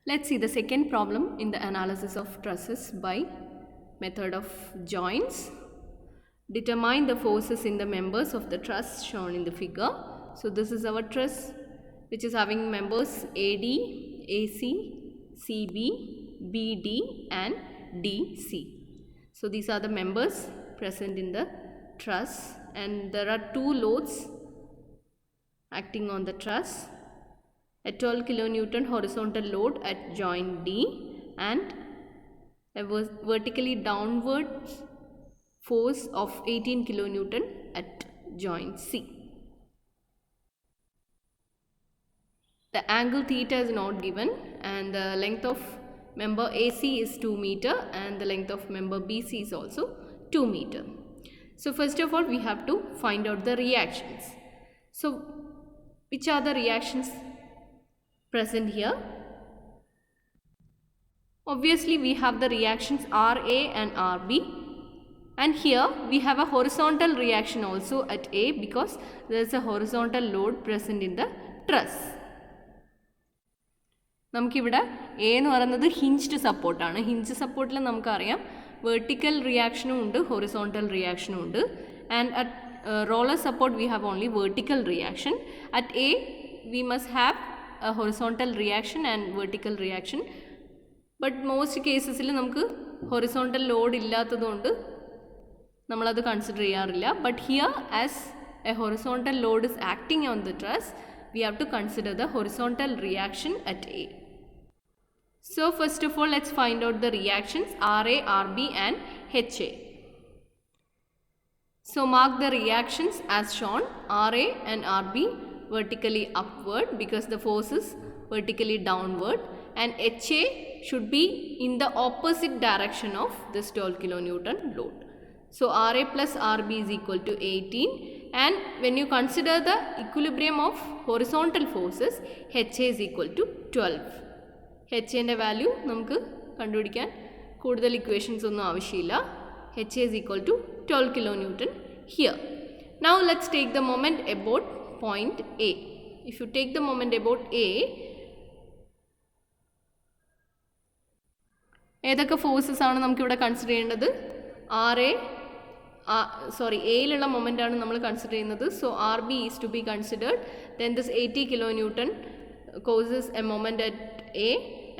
Let's see the second problem in the analysis of trusses by method of joints. Determine the forces in the members of the truss shown in the figure. So this is our truss which is having members AD, AC, CB, BD and DC. So these are the members present in the truss, and there are two loads acting on the truss. A 12 kilonewton horizontal load at joint D and a vertically downward force of 18 kilonewton at joint C. The angle theta is not given, and the length of member AC is 2 meter and the length of member BC is also 2 meter. So first of all we have to find out the reactions. So which are the reactions present here? Obviously we have the reactions RA and RB, and here we have a horizontal reaction also at A because there is a horizontal load present in the truss. നമുക്കിവിടെ A എന്ന് പറയുന്നത് hinged സപ്പോർട്ടാണ്. Hinge സപ്പോർട്ടിൽ നമുക്കറിയാം vertical റിയാക്ഷനും ഉണ്ട് horizontal റിയാക്ഷനും ഉണ്ട്, and at roller support we have only vertical reaction. At A we must have a horizontal reaction and vertical reaction, but most cases നമുക്ക് horizontal load ഇല്ലാത്തതുകൊണ്ട് നമ്മളത് കൺസിഡർ ചെയ്യാറില്ല. But here as a horizontal load is acting on the truss, we have to consider the horizontal reaction at A. So first of all let's find out the reactions RA, RB and HA. So mark the reactions as shown. RA and RB vertically upward because the force is vertically downward, and HA should be in the opposite direction of this 12 kilonewton load. So RA plus RB is equal to 18, and when you consider the equilibrium of horizontal forces, HA is equal to 12. HA ന്റെ value നമുക്ക് കണ്ടുപിടിക്കാൻ കൂടുതൽ equations ഒന്നും ആവശ്യമില്ല. HA is equal to 12 kilonewton here. Now let's take the moment about point A. If you take the moment about A, ഏതൊക്കെ forces ആണ് നമുക്കിവിടെ consider ചെയ്യേണ്ടത്? എയിലുള്ള മൊമെൻ്റ് ആണ് നമ്മൾ കൺസിഡർ ചെയ്യുന്നത്. So R B is to be considered. Then this 80 kilonewton causes a moment at A,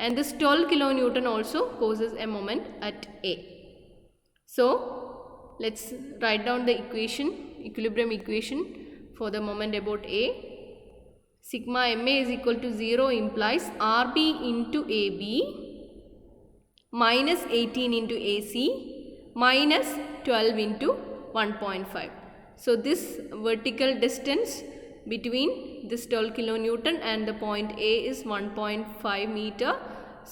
and this 12 kilonewton also causes a moment at A. So let's write down the equation, equilibrium equation for the moment about A. Sigma MA is equal to 0 implies RB into AB minus 18 into AC minus 12 into 1.5. So this vertical distance between this 12 kilonewton and the point A is 1.5 meter.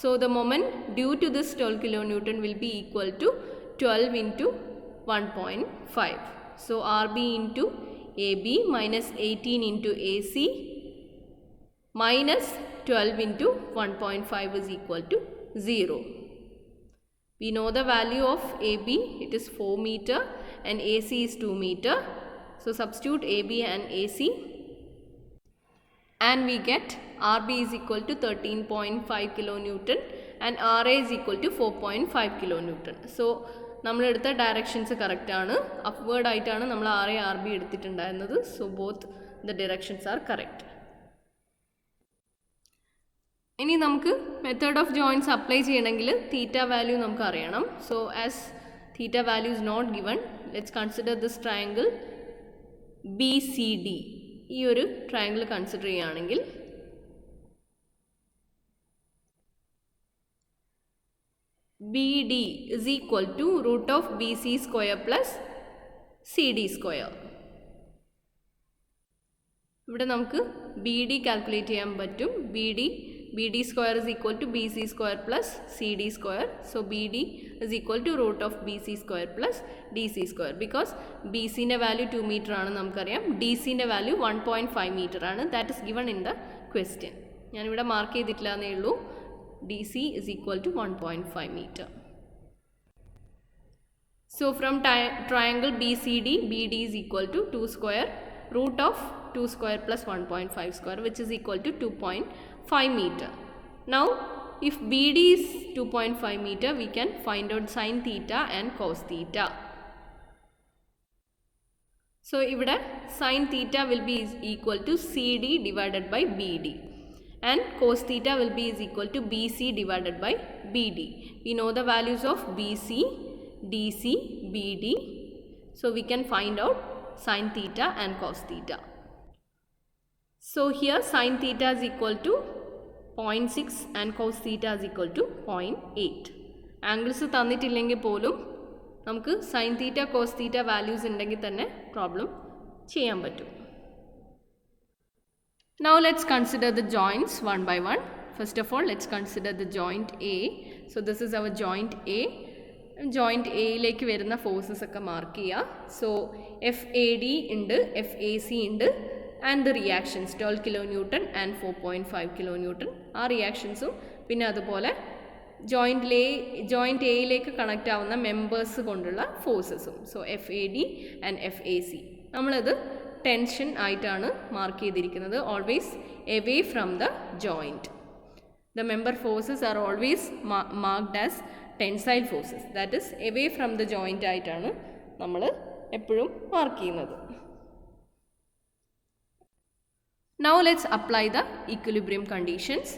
So the moment due to this 12 kilonewton will be equal to 12 into 1.5. So RB into AB minus 18 into AC minus 12 into 1.5 is equal to 0. We know the value of AB, it is 4 meter, and AC is 2 meter. So substitute AB and AC and we get RB is equal to 13.5 kilonewton and RA is equal to 4.5 kilonewton. So നമ്മളെടുത്ത directions കറക്റ്റാണ്. Upward ആയിട്ടാണ് നമ്മൾ RA RB എടുത്തിട്ടുണ്ടായിരുന്നത്. So both the directions are correct. ഇനി നമുക്ക് method of joints apply ചെയ്യണമെങ്കിൽ തീറ്റ value നമുക്ക് അറിയണം. So as theta value is not given, let's consider this triangle BCD. ഈ ഒരു ട്രയാങ്കിൾ കൺസിഡർ ചെയ്യുകയാണെങ്കിൽ BD is equal to root of BC square plus CD square. ഇവിടെ നമുക്ക് BD കാൽക്കുലേറ്റ് ചെയ്യാൻ പറ്റും. BD square is equal to BC square plus CD square. So BD is equal to root of BC square plus DC square because BC ന്റെ value 2 meter ആണ് നമുക്കറിയാം. DC ന്റെ value 1.5 meter ആണ്. That is given in the question. ഞാനിവിടെ mark ചെയ്തിട്ടില്ല എന്നേ ഉള്ളൂ. DC is equal to 1.5 meter. So from triangle BCD, BD is equal to 2 square root of 2 square plus 1.5 square, which is equal to 2.5 meter. Now if BD is 2.5 meter, we can find out sin theta and cos theta. So ഇവിടെ sin theta will be is equal to CD divided by BD and cos theta will be is equal to BC divided by BD. We know the values of BC, DC, BD. So we can find out sin theta and cos theta. So here sin theta is equal to 0.6 and cos theta is equal to 0.8. Angles തന്നിട്ടില്ലെങ്കിൽ പോലും നമുക്ക് sin theta cos theta values ഉണ്ടെങ്കിൽ തന്നെ problem ചെയ്യാൻ പറ്റും. Now let's consider the joints one by one. First of all, let's consider the joint A. So this is our joint A. Joint A യിലേക്ക് വരുന്ന forces ഒക്കെ mark ചെയ്യുക. So FAD ഉണ്ട്, FAC ഉണ്ട് and the reactions 12 kilonewton and 4.5 kilonewton. ആ റിയാക്ഷൻസും പിന്നെ അതുപോലെ joint എയിലേക്ക് കണക്റ്റ് ആവുന്ന മെമ്പേഴ്സ് കൊണ്ടുള്ള ഫോഴ്സസും. സോ FAD ആൻഡ് FAC നമ്മളത് ടെൻഷൻ ആയിട്ടാണ് മാർക്ക് ചെയ്തിരിക്കുന്നത്. Always away from the joint. The member forces are always marked as tensile forces. That is away from the joint ആയിട്ടാണ് നമ്മൾ എപ്പോഴും മാർക്ക് ചെയ്യുന്നത്. Now let's apply the equilibrium conditions.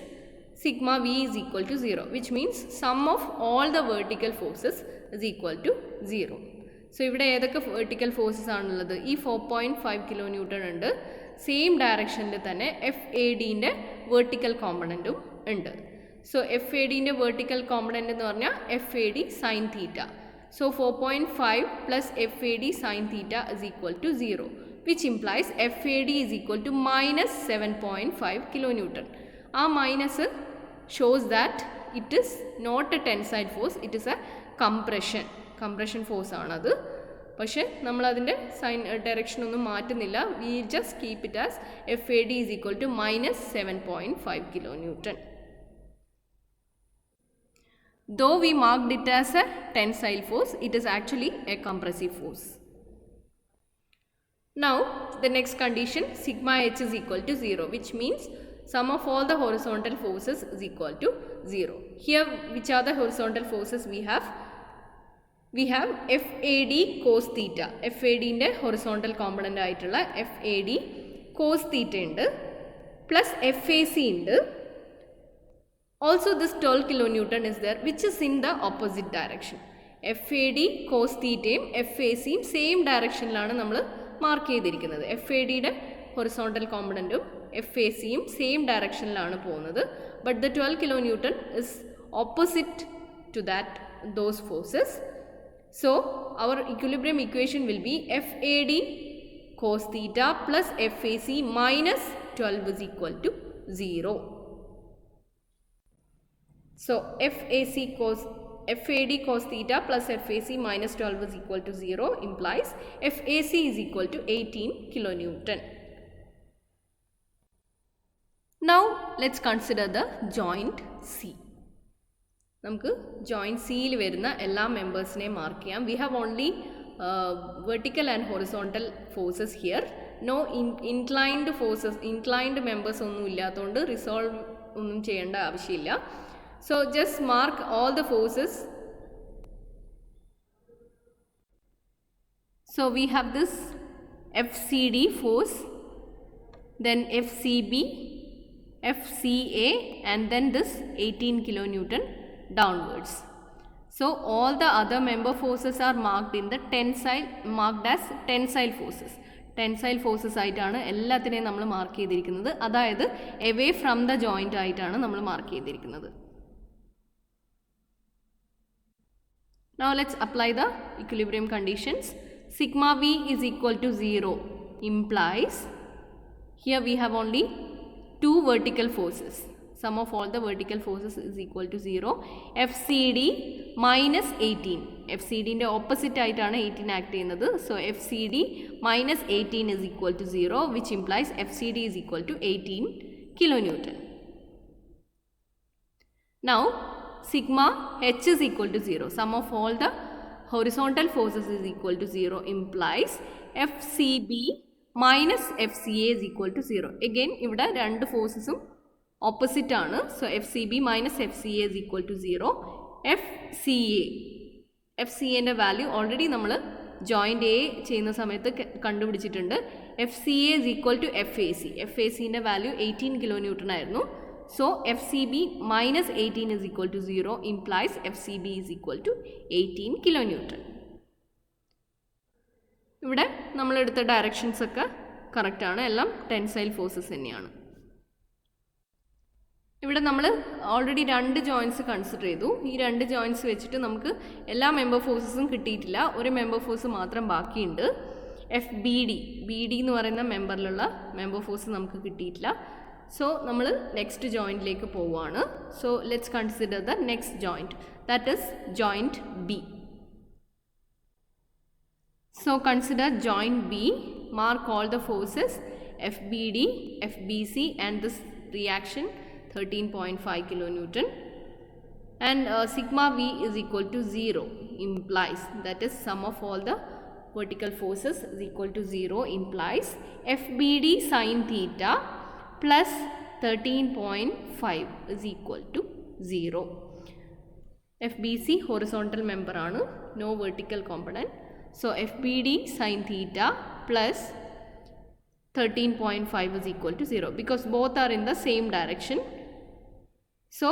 Sigma V is equal to 0, which means sum of all the vertical forces is equal to 0. So ഇവിടെ ഏതൊക്കെ vertical forces ആണുള്ളത്? ഈ 4.5 kilonewton ഉണ്ട്. Same ഡയറക്ഷനിൽ തന്നെ FADൻ്റെ vertical componentഉം ഉണ്ട്. So FADൻ്റെ vertical component എന്ന് പറഞ്ഞാൽ FAD sin theta. So 4.5 plus FAD sin theta is equal to 0, which implies FAD is equal to minus 7.5 kilonewton. Our minus shows that it is not a tensile force, it is a compression force ആണത്. പക്ഷേ നമ്മളതിൻ്റെ sign direction ഒന്നും മാറ്റുന്നില്ല. We just keep it as FAD is equal to minus 7.5 kilonewton. Though we marked it as a tensile force, it is actually a compressive force. Now the next condition, sigma h is equal to 0, which means sum of all the horizontal forces is equal to 0. Here which are the horizontal forces we have? We have FAD cos theta. FAD ന്റെ horizontal component ആയിട്ടുള്ള FAD cos theta ഉണ്ട്, plus FAC ഉണ്ട്. Also this 12 kilonewton is there, which is in the opposite direction. FAD cos thetaയും FACയും same ഡയറക്ഷനിലാണ് നമ്മൾ mark ചെയ്തിരിക്കുന്നത്. FADയുടെ horizontal കോമ്പണൻറ്റും FACയും same ഡയറക്ഷനിലാണ് പോകുന്നത്. But the 12 kilonewton is opposite to those forces. So our equilibrium equation will be FAD cos theta plus FAC minus 12 is equal to 0. So FAD cos theta plus FAC minus 12 is equal to 0 implies FAC is equal to 18 kilonewton. Now let's consider the joint C. നമുക്ക് joint C യിൽ വരുന്ന എല്ലാ മെമ്പേഴ്സിനെയും mark ചെയ്യാം. We have only vertical and horizontal forces here. No inclined forces, inclined members ഒന്നും ഇല്ലാത്തതുകൊണ്ട് resolve ഒന്നും ചെയ്യേണ്ട ആവശ്യമില്ല. So just mark all the forces. So we have this FCD force, then FCB, FCA, and then this 18 kilonewton downwards. So all the other member forces are marked in the marked as tensile forces. Tensile forces ആയിട്ടാണ് എല്ലാത്തിനെയും നമ്മൾ mark ചെയ്തിരിക്കുന്നത്. അതായത് away from the joint ആയിട്ടാണ് നമ്മൾ mark ചെയ്തിരിക്കുന്നത്. Now let's apply the equilibrium conditions. Sigma V is equal to 0 implies here we have only two vertical forces. Sum of all the vertical forces is equal to 0. FCD minus 18. FCD ന്റെ opposite ആയിട്ടാണ് 18 act ചെയ്യുന്നത്. So FCD minus 18 is equal to 0, which implies FCD is equal to 18 kilonewton. Now sigma h is equal to 0. Sum of all the horizontal forces is equal to 0 implies FCB minus FCA is equal to 0. Again ഇവിടെ രണ്ട് ഫോഴ്സസും opposite ആണ്. So FCB minus FCA is equal to 0. FCAൻ്റെ value already നമ്മൾ joint A ചെയ്യുന്ന സമയത്ത് കണ്ടുപിടിച്ചിട്ടുണ്ട്. FCA is equal to FACൻ്റെ വാല്യൂ 18 കിലോ ന്യൂട്ടൺ ആയിരുന്നു. So FCB minus 18 is equal to 0 implies FCB is equal to 18 kilonewton. ഇവിടെ നമ്മളെടുത്ത directions ഒക്കെ കറക്റ്റാണ്, എല്ലാം ടെൻസൈൽ ഫോഴ്സസ് തന്നെയാണ്. ഇവിടെ നമ്മൾ ഓൾറെഡി 2 ജോയിൻറ്റ്സ് കൺസിഡർ ചെയ്തു. ഈ 2 ജോയിൻറ്റ്സ് വെച്ചിട്ട് നമുക്ക് എല്ലാ മെമ്പർ ഫോഴ്സസും കിട്ടിയിട്ടില്ല, ഒരു മെമ്പർ ഫോഴ്സ് മാത്രം ബാക്കിയുണ്ട്. BD എന്ന് പറയുന്ന മെമ്പറിലുള്ള മെമ്പർ ഫോഴ്സ് നമുക്ക് കിട്ടിയിട്ടില്ല. സോ നമ്മൾ നെക്സ്റ്റ് ജോയിൻറ്റിലേക്ക് പോവുകയാണ്. So let's consider the next joint, that is joint B. So consider joint B, mark all the forces FBD, FBC and this reaction 13.5 kilonewton, and sigma V is equal to 0 implies, that is sum of all the vertical forces is equal to 0 implies FBD sin theta plus 13.5 is equal to 0. FBC horizontal member aanu, no vertical component. So FBD sin theta plus 13.5 is equal to 0 because both are in the same direction. So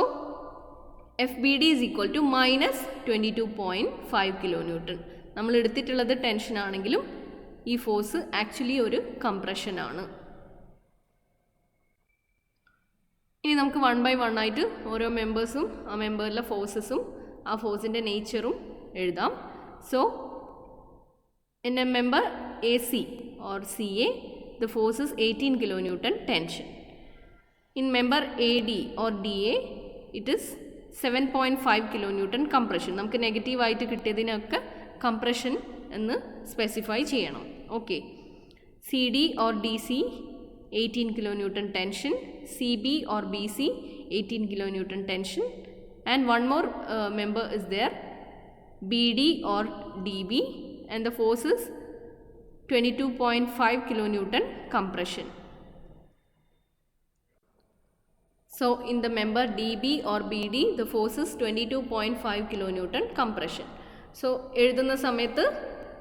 FBD is equal to minus 22.5 kilonewton. നമ്മൾ എടുത്തിട്ടുള്ളത് tension ആണെങ്കിലും ഈ force actually ഒരു compression ആണ്. ഇനി നമുക്ക് 1 by 1 ആയിട്ട് ഓരോ മെമ്പേഴ്സും ആ മെമ്പറിലെ ഫോഴ്സസും ആ ഫോഴ്സിൻ്റെ നേച്ചറും എഴുതാം. So in a member AC or CA, the force is 18 kilonewton tension. In member AD or DA, it is 7.5 kilonewton compression. നമുക്ക് നെഗറ്റീവ് ആയിട്ട് കിട്ടിയതിനൊക്കെ കംപ്രഷൻ എന്ന് സ്പെസിഫൈ ചെയ്യണം. Okay. CD or DC 18 kilonewton tension, CB or BC 18 kilonewton tension, and one more member is there, BD or DB, and the force is 22.5 kilonewton compression. So in the member DB or BD, the force is 22.5 kilonewton compression. So എഴുതുന്ന സമയത്ത്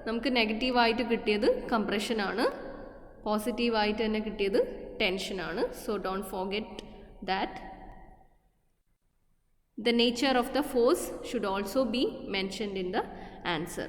നമുക്ക് negative ആയിട്ട് കിട്ടിയത് compression ആണ്, positive ആയിട്ട് തന്നെ കിട്ടിയത് tension ആണ്. So don't forget that. The nature of the force should also be mentioned in the answer.